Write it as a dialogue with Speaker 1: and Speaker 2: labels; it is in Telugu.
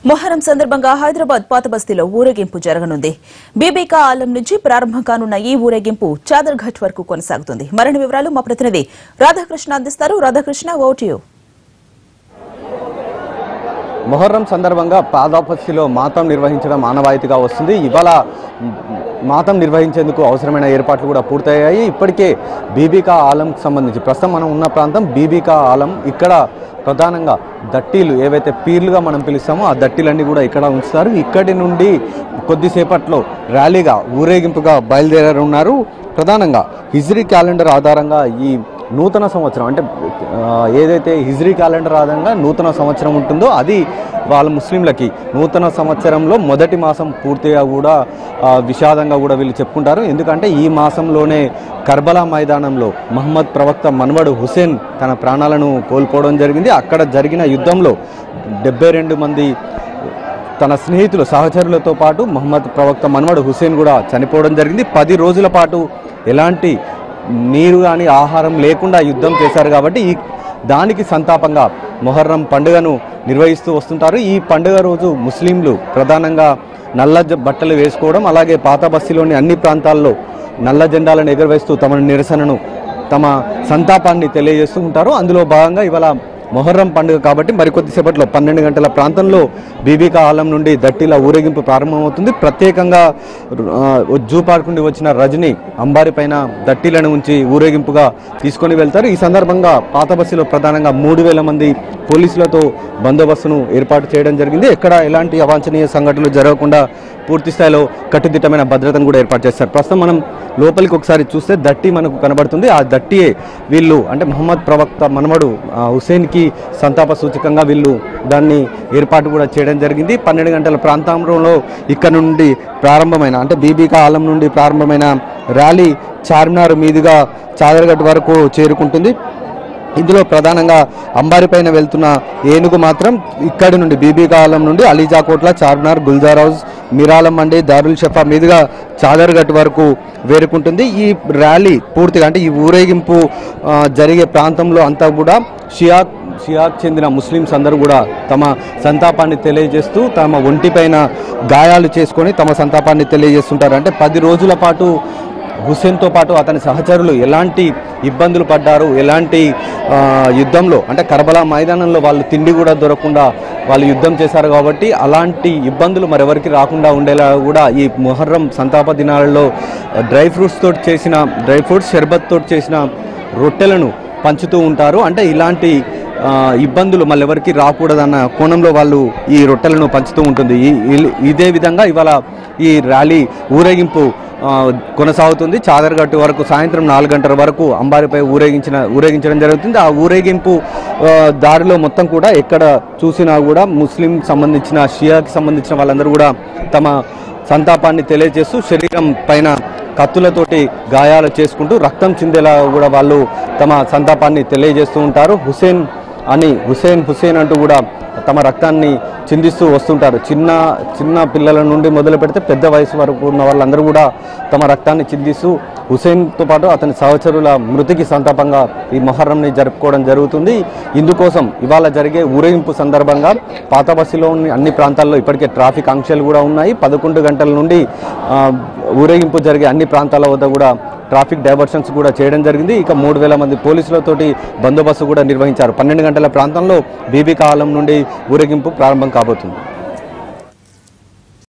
Speaker 1: మొహరం సందర్భంగా హైదరాబాద్ పాత బస్తీలో ఊరేగింపు జరగనుంది. బీబీకా ఆలం నుంచి ప్రారంభం కానున్న ఈ ఊరేగింపు చాదర్ ఘాట్ వరకు కొనసాగుతుంది. మరిన్ని వివరాలు మా ప్రతినిధి రాధాకృష్ణ అందిస్తారు. Radhakrishna, over to you.
Speaker 2: Muharram సందర్భంగా పాదాపస్తిలో మాతం నిర్వహించడం ఆనవాయితీగా వస్తుంది. ఇవాళ మాతం నిర్వహించేందుకు అవసరమైన ఏర్పాట్లు కూడా పూర్తయ్యాయి. ఇప్పటికే బీబీకా ఆలంకి సంబంధించి ప్రస్తుతం మనం ఉన్న ప్రాంతం బీబీకా ఆలం. ఇక్కడ ప్రధానంగా దట్టీలు ఏవైతే పీర్లుగా మనం పిలుస్తామో ఆ దట్టీలన్నీ కూడా ఇక్కడ ఉంచుతారు. ఇక్కడి నుండి కొద్దిసేపట్లో ర్యాలీగా ఊరేగింపుగా బయలుదేరనున్నారు. ప్రధానంగా హిజ్రీ క్యాలెండర్ ఆధారంగా ఈ నూతన సంవత్సరం అంటే ఏదైతే హిజ్రీ క్యాలెండర్ ఆధారంగా నూతన సంవత్సరం ఉంటుందో అది వాళ్ళ ముస్లింలకి నూతన సంవత్సరంలో మొదటి మాసం పూర్తిగా కూడా విషాదంగా కూడా వీళ్ళు చెప్పుకుంటారు. ఎందుకంటే ఈ మాసంలోనే కర్బలా మైదానంలో మహమ్మద్ ప్రవక్త మనవడు హుసేన్ తన ప్రాణాలను కోల్పోవడం జరిగింది. అక్కడ జరిగిన యుద్ధంలో 72 మంది తన స్నేహితులు సహచరులతో పాటు మహమ్మద్ ప్రవక్త మనవడు హుసేన్ కూడా చనిపోవడం జరిగింది. 10 రోజుల పాటు ఎలాంటి నీరు కానీ ఆహారం లేకుండా యుద్ధం చేశారు. కాబట్టి దానికి సంతాపంగా మొహర్రం పండుగను నిర్వహిస్తూ వస్తుంటారు. ఈ పండుగ రోజు ముస్లింలు ప్రధానంగా నల్ల బట్టలు వేసుకోవడం, అలాగే పాత బస్తీలోని అన్ని ప్రాంతాల్లో నల్ల జెండాలను ఎగురవేస్తూ తమ నిరసనను తమ సంతాపాన్ని తెలియజేస్తూ ఉంటారు. అందులో భాగంగా ఇవాళ మొహర్రం పండుగ కాబట్టి మరికొద్దిసేపట్లో 12 గంటల ప్రాంతంలో బీబీకా ఆలం నుండి దట్టీల ఊరేగింపు ప్రారంభమవుతుంది. ప్రత్యేకంగా జూ పార్క్ నుండి వచ్చిన రజని అంబారి పైన దట్టీలను ఉంచి ఊరేగింపుగా తీసుకొని వెళ్తారు. ఈ సందర్భంగా పాత బస్సులో ప్రధానంగా 3000 మంది పోలీసులతో బందోబస్తును ఏర్పాటు చేయడం జరిగింది. ఎక్కడ ఎలాంటి అవాంఛనీయ సంఘటనలు జరగకుండా పూర్తి స్థాయిలో కట్టుదిట్టమైన భద్రతను కూడా ఏర్పాటు చేస్తారు. ప్రస్తుతం మనం లోపలికి ఒకసారి చూస్తే దట్టి మనకు కనబడుతుంది. ఆ దట్టియే వీళ్ళు అంటే మహమ్మద్ ప్రవక్త మనవడు హుసేన్కి సంతాప సూచకంగా వీళ్ళు దాన్ని ఏర్పాటు కూడా చేయడం జరిగింది. 12 గంటల ప్రాంతంలో ఇక్కడ నుండి ప్రారంభమైన అంటే బీబీకా ఆలం నుండి ప్రారంభమైన ర్యాలీ చార్మినార్ మీదుగా చాదర్ఘట్ వరకు చేరుకుంటుంది. ఇందులో ప్రధానంగా అంబారి పైన వెళ్తున్న ఏనుగు మాత్రం ఇక్కడి నుండి బీబీకా ఆలం నుండి అలీజాకోట్ల, చార్మినార్, గుల్జార్ హౌస్, మిరాలం మండి, దారుల్ షఫా మీదుగా చాదర్ఘట్ వరకు వేరుకుంటుంది. ఈ ర్యాలీ పూర్తిగా అంటే ఈ ఊరేగింపు జరిగే ప్రాంతంలో అంతా కూడా షియాకు చెందిన ముస్లిమ్స్ అందరూ కూడా తమ సంతాపాన్ని తెలియజేస్తూ తమ ఒంటిపైన గాయాలు చేసుకొని తమ సంతాపాన్ని తెలియజేస్తుంటారు. అంటే 10 రోజుల పాటు హుసేన్తో పాటు అతని సహచరులు ఎలాంటి ఇబ్బందులు పడ్డారు, ఎలాంటి యుద్ధంలో అంటే కర్బలా మైదానంలో వాళ్ళు తిండి కూడా దొరకకుండా వాళ్ళు యుద్ధం చేశారు. కాబట్టి అలాంటి ఇబ్బందులు మరెవరికి రాకుండా ఉండేలా కూడా ఈ మొహర్రం సంతాప దినాలలో డ్రై ఫ్రూట్స్ షర్బత్ తోటి చేసిన రొట్టెలను పంచుతూ ఉంటారు. అంటే ఇలాంటి ఇబ్బందులు మళ్ళీ ఎవరికి రాకూడదన్న కోణంలో వాళ్ళు ఈ రొట్టెలను పంచుతూ ఉంటుంది. ఇదే విధంగా ఇవాళ ఈ ర్యాలీ ఊరేగింపు కొనసాగుతుంది. చాదర్ఘట్ వరకు సాయంత్రం 4 గంటల వరకు అంబారిపై ఊరేగించడం జరుగుతుంది. ఆ ఊరేగింపు దారిలో మొత్తం కూడా ఎక్కడ చూసినా కూడా ముస్లిం సంబంధించిన షియాకి సంబంధించిన వాళ్ళందరూ కూడా తమ సంతాపాన్ని తెలియజేస్తూ శరీరం పైన కత్తులతోటి గాయాలు చేసుకుంటూ రక్తం చిందేలా కూడా వాళ్ళు తమ సంతాపాన్ని తెలియజేస్తూ ఉంటారు. హుసేన్ అంటూ కూడా తమ రక్తాన్ని చిందిస్తూ వస్తుంటారు. చిన్న పిల్లల నుండి మొదలు పెడితే పెద్ద వయసు వరకు ఉన్న వాళ్ళందరూ కూడా తమ రక్తాన్ని చిందిస్తూ హుసేన్తో పాటు అతని సహచరుల మృతికి సంతాపంగా ఈ మొహర్రంని జరుపుకోవడం జరుగుతుంది. ఇందుకోసం ఇవాళ జరిగే ఊరేగింపు సందర్భంగా పాత బస్సులోని అన్ని ప్రాంతాల్లో ఇప్పటికే ట్రాఫిక్ ఆంక్షలు కూడా ఉన్నాయి. 11 గంటల నుండి ఊరేగింపు జరిగే అన్ని ప్రాంతాల వద్ద కూడా ట్రాఫిక్ డైవర్షన్స్ కూడా చేయడం జరిగింది. ఇక 3000 మంది పోలీసులతోటి బందోబస్తు కూడా నిర్వహించారు. 12 గంటల ప్రాంతంలో బీబీకా ఆలం నుండి ఊరేగింపు ప్రారంభం కాబోతుంది.